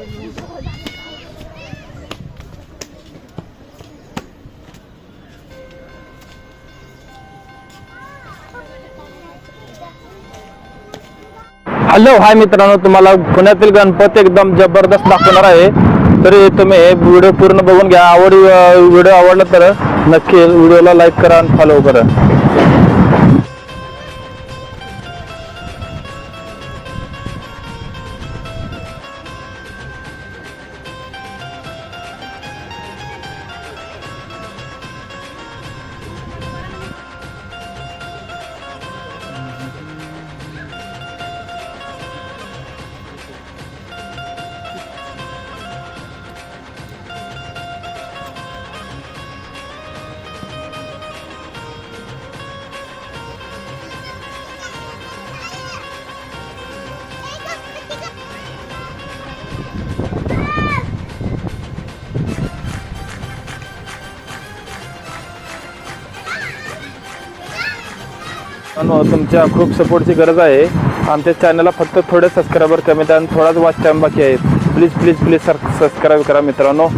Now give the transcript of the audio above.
Hello hi मित्रांनो, तुम्हाला पुण्यातील गणपती एकदम जबरदस्त दाखवणार आहे. तरी तुम्ही व्हिडिओ पूर्ण बघून घ्या. व्हिडिओ आवडला तर नक्की व्हिडिओला लाईक करा आणि फॉलो करा. तुमच्या खूप सपोर्टची गरज आहे. आमच्या चॅनलला फक्त थोडे सबस्क्रायबर कमी आहेत आणि थोडाच वॉच टाइम बाकी आहे. प्लीज प्लीज प्लीज सबस्क्राईब करा मित्रांनो.